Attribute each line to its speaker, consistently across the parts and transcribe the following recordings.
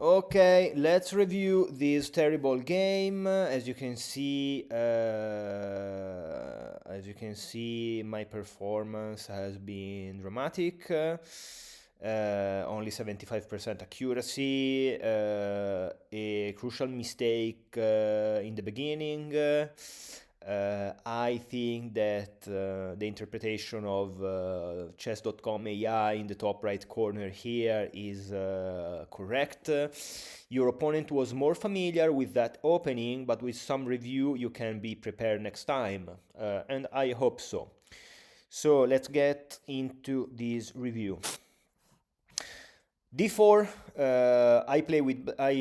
Speaker 1: Okay, let's review this terrible game. My performance has been dramatic. Only 75% accuracy, a crucial mistake in the beginning. I think that the interpretation of chess.com AI in the top right corner here is correct. Your opponent was more familiar with that opening, but with some review you can be prepared next time, and I hope so. So let's get into this review. D4, I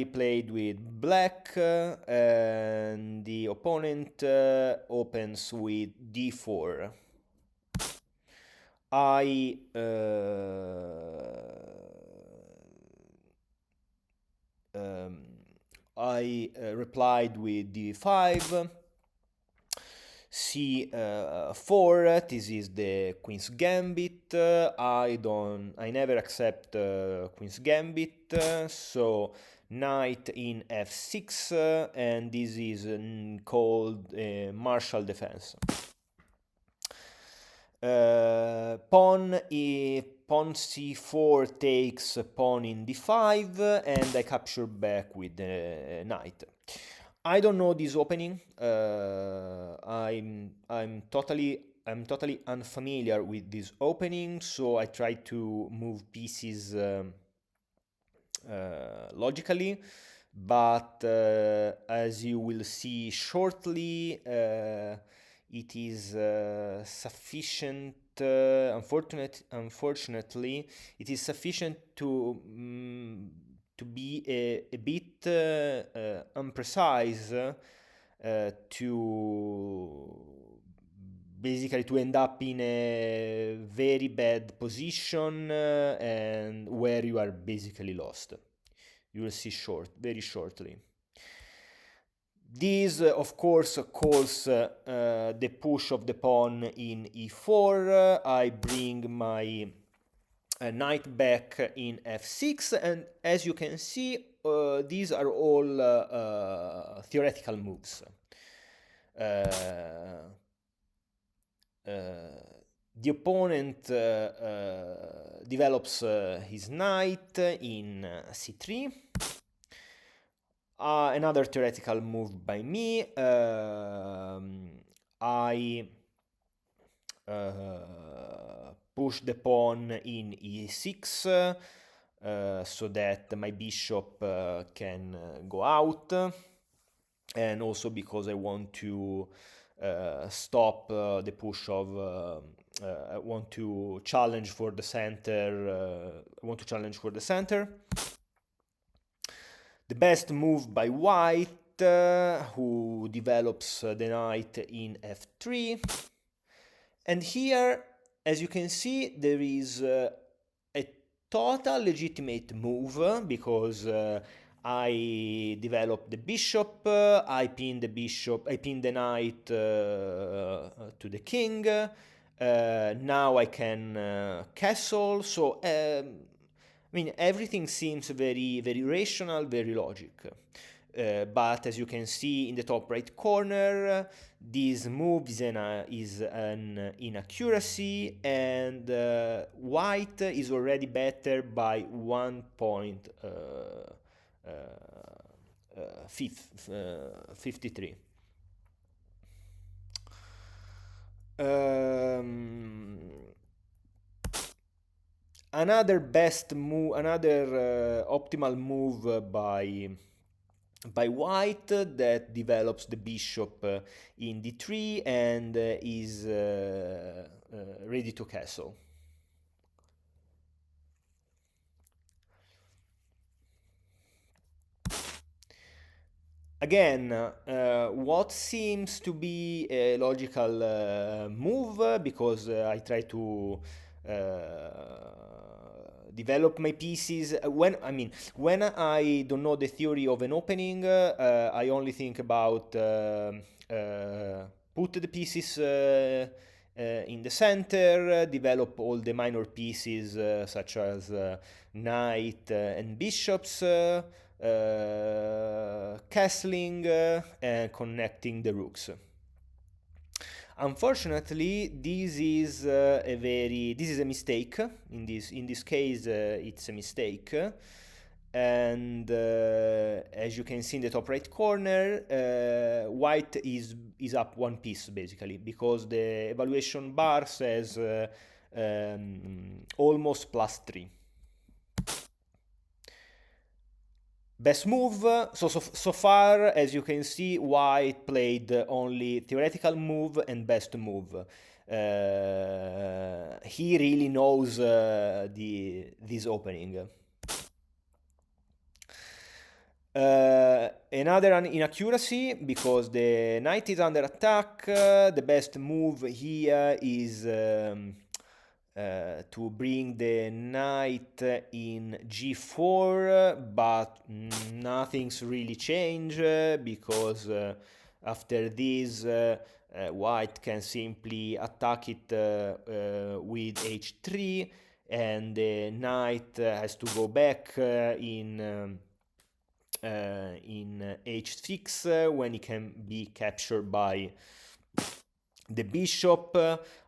Speaker 1: played with black, and the opponent opens with D4. I um, replied with D5. C4, this is the Queen's Gambit. I never accept Queen's Gambit, so knight in F6, and this is called martial defense. Pawn C4 takes pawn in D5, and I capture back with the knight. I don't know this opening. I'm totally unfamiliar with this opening, so I try to move pieces logically. But as you will see shortly, it is sufficient. Unfortunately, it is sufficient to be a bit imprecise to basically to end up in a very bad position and where you are basically lost. You will see very shortly. This, of course, calls the push of the pawn in e4. I bring my knight back in f6, and as you can see, these are all theoretical moves. The opponent develops his knight in c3. Another theoretical move by me. I push the pawn in e6 so that my bishop can go out, and also because I want to stop the push of I want to challenge for the center. The best move by white, who develops the knight in f3. And here, as you can see, there is a total legitimate move, because I develop the bishop, I pin the knight to the king. Now I can castle, so I mean, everything seems very, very rational, very logic. But as you can see in the top right corner, this move is an inaccuracy, and white is already better by 1.53. Another optimal move by white that develops the bishop in d3 and is ready to castle. Again, what seems to be a logical move, because I try to develop my pieces. When I don't know the theory of an opening, I only think about put the pieces in the center, develop all the minor pieces such as knight and bishops. castling and connecting the rooks. Unfortunately, this is a mistake. In this case, it's a mistake. And as you can see in the top right corner, white is up one piece basically because the evaluation bar says almost +3. Best move. So far, as you can see, White played only theoretical move and best move. He really knows this opening. Another inaccuracy because the knight is under attack. The best move here is to bring the knight in g4, but nothing's really changed because after this white can simply attack it with h3, and the knight has to go back in h6 when he can be captured by the bishop.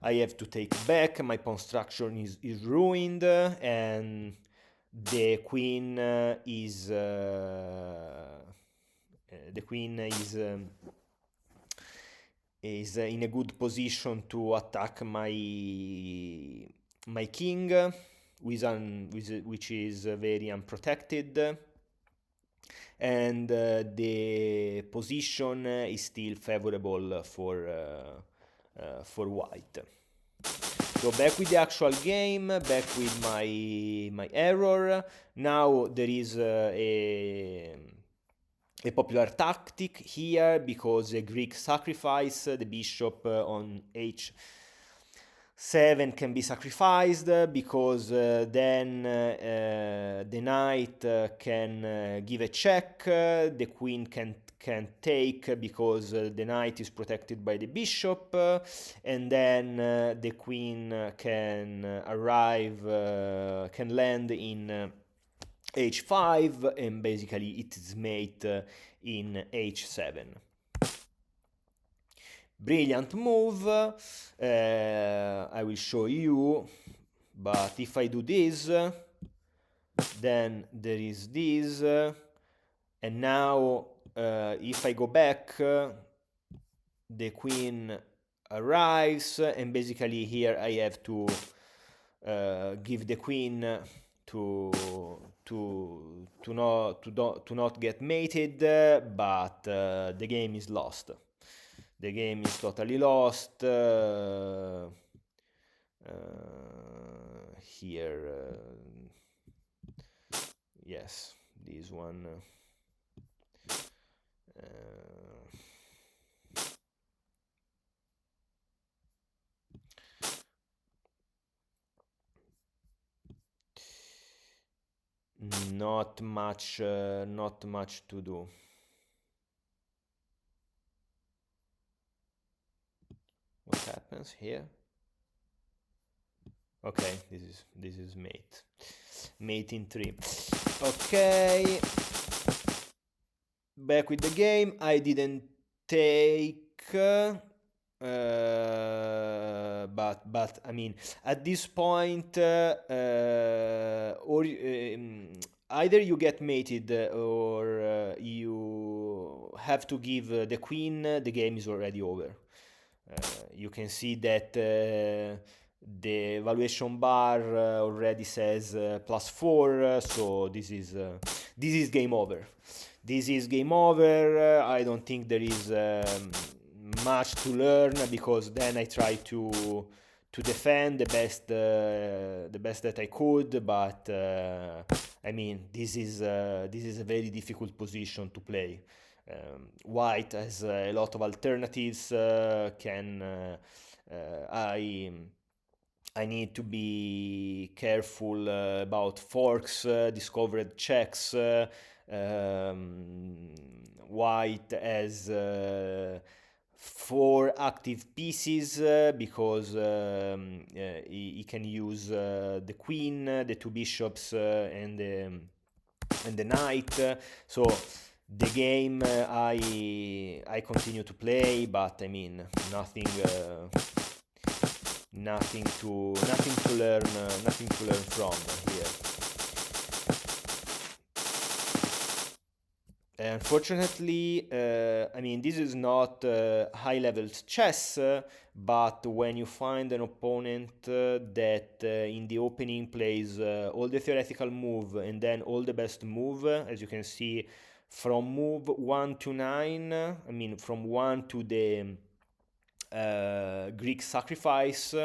Speaker 1: I have to take back, my pawn structure is ruined, and the queen is in a good position to attack my king, which is very unprotected, and the position is still favorable for white. So back with the actual game, back with my error. Now there is a popular tactic here because the Greek sacrifice, the bishop on h7 can be sacrificed because then the knight can give a check, the queen can take because the knight is protected by the bishop, and then the queen can can land in h5, and basically it is mate in h7. Brilliant move. I will show you, but if I do this, then there is this, and now if I go back, the queen arrives, and basically here I have to give the queen to not get mated, but the game is lost. The game is totally lost. Here, yes, this one. Not much to do. What happens here? Okay, this is mate in 3. Okay, back with the game. I didn't take, but I mean, at this point, or either you get mated or you have to give the queen. The game is already over. You can see that the evaluation bar already says +4, so this is game over. This is game over. I don't think there is much to learn, because then I try to defend the best that I could, but I mean, this is a very difficult position to play. White has a lot of alternatives. I need to be careful about forks, discovered checks. White has 4 active pieces because he can use the queen, the 2 bishops, and and the knight. So the game I continue to play, but I mean nothing to learn from here. Unfortunately, I mean, this is not high level chess, but when you find an opponent that in the opening plays all the theoretical move and then all the best move, as you can see, from move 1 to 9, I mean, from 1 to the Greek sacrifice,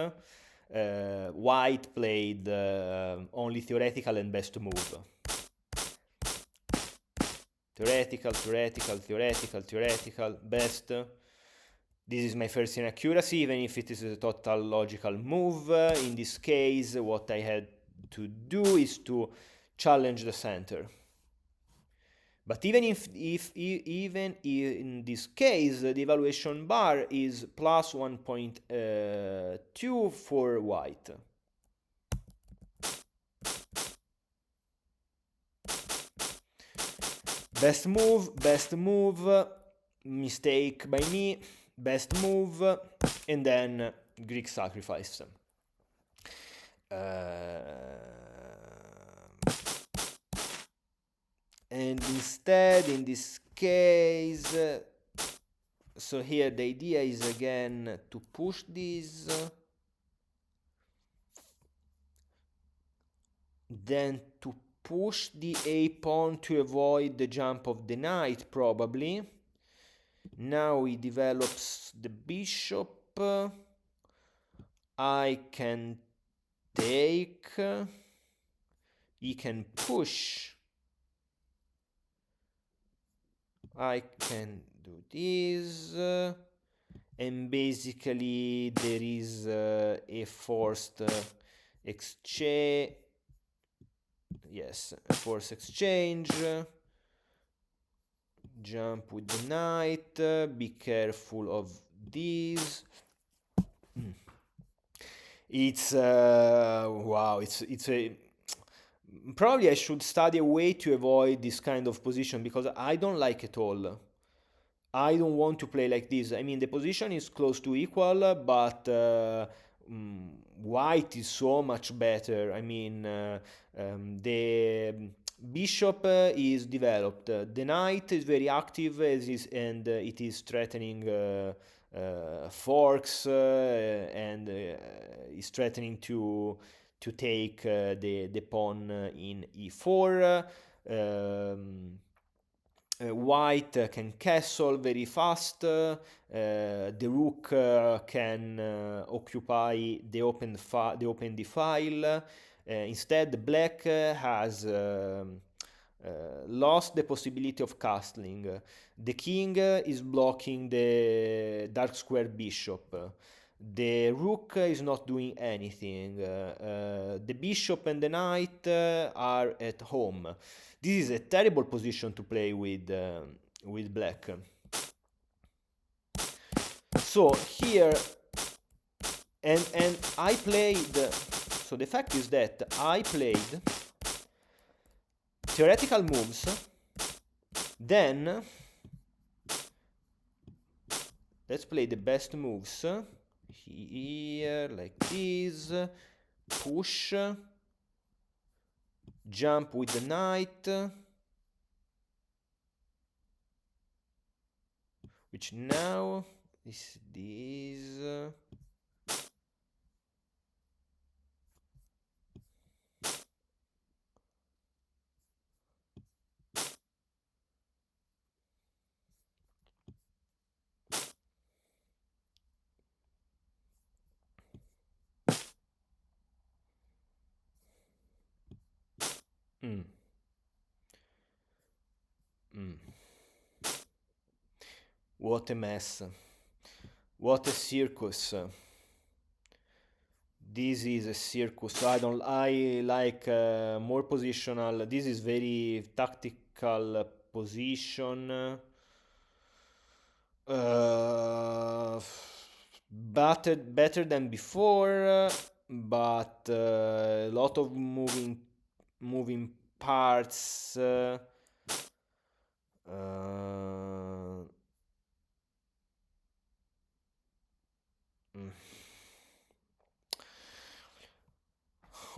Speaker 1: White played only theoretical and best move. Theoretical, theoretical, theoretical, theoretical, best. This is my first inaccuracy, even if it is a total logical move. In this case, what I had to do is to challenge the center. But even even in this case, the evaluation bar is plus 1.2 for white. Best move, mistake by me, best move, and then Greek sacrifice. And instead, in this case, so here the idea is again to push this, then to push the a pawn to avoid the jump of the knight, probably. Now he develops the bishop. I can take. He can push. I can do this. And basically there is a forced exchange. Yes, a forced exchange. Jump with the knight. Be careful of these. It's wow. It's a probably I should study a way to avoid this kind of position because I don't like it all. I don't want to play like this. I mean, the position is close to equal, but white is so much better. I mean, the bishop is developed. The knight is very active and it is threatening forks and is threatening to take the pawn in e4. White can castle very fast. The rook can occupy the open defile. Instead, black has lost the possibility of castling. The king is blocking the dark square bishop. The rook is not doing anything. The bishop and the knight are at home. This is a terrible position to play with black. So here, and I played. So the fact is that I played theoretical moves. Then let's play the best moves. Here, like this, push, jump with the knight, which now is this. Mm. Mm. What a mess. What a circus. This is a circus. I like more positional. This is very tactical position. Better than before, but a lot of moving parts.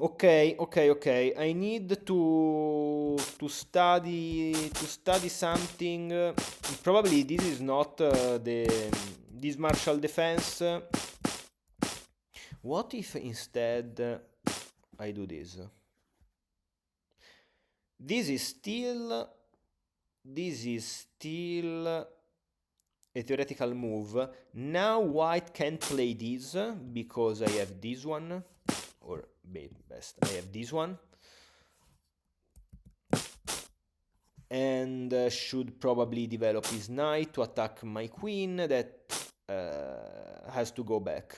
Speaker 1: Okay. I need to study something. Probably this is not the this martial defense. What if instead I do this? This is still this is still a theoretical move. Now white can't play this because I have this one, or best, I have this one, and should probably develop his knight to attack my queen that has to go back.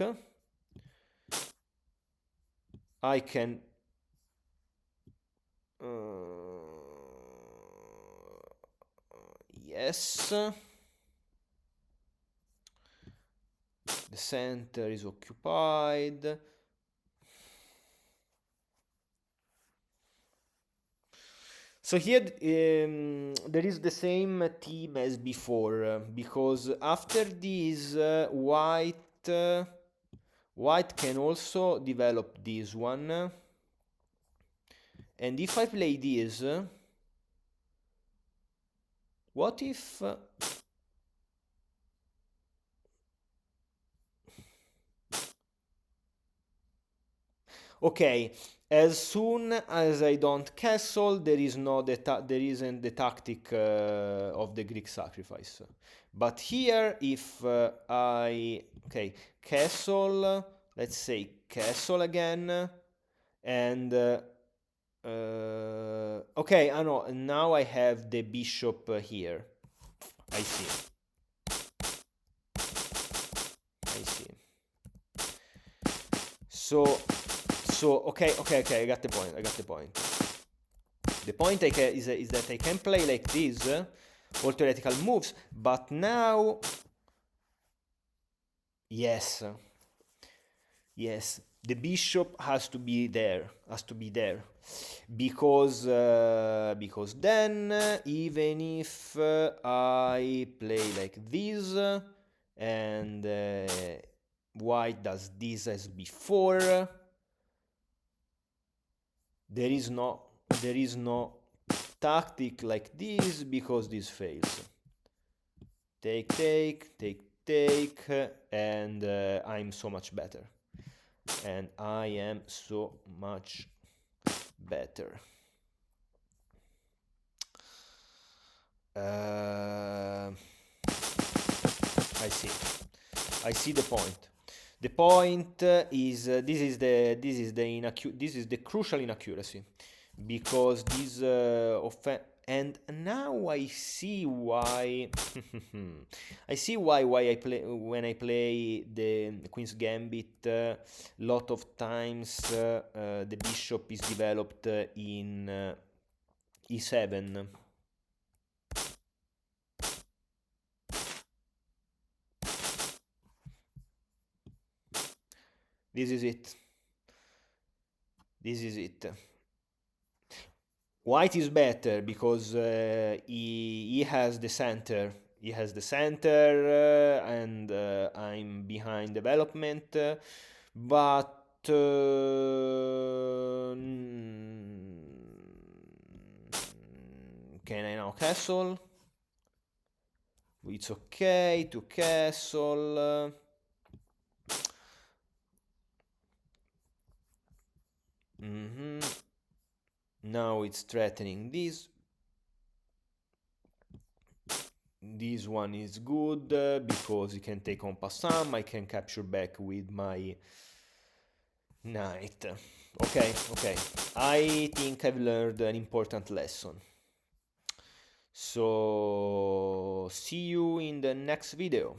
Speaker 1: I can yes, the center is occupied. So here there is the same theme as before, because after this white can also develop this one, and if I play this, what if okay, as soon as I don't castle, there isn't the tactic of the Greek sacrifice. But here, if I okay castle, let's say castle again, and okay, I know now I have the bishop here. I see. I see. So okay. I got the point. The point is that I can play like this, all theoretical moves, but now, yes, the bishop has to be there, because then even if I play like this and white does this as before, there is no tactic like this because this fails. Take, and I'm so much better. And I am so much better. I see the point. The point is this is the crucial inaccuracy, because this and now I see why I see why I play when I play the Queen's Gambit. Lot of times the bishop is developed in e7. This is it. White is better because he has the center. And I'm behind development. But can I now castle? It's okay to castle. Now it's threatening this. This one is good because you can take on passant. I can capture back with my knight. Okay. I think I've learned an important lesson. So see you in the next video.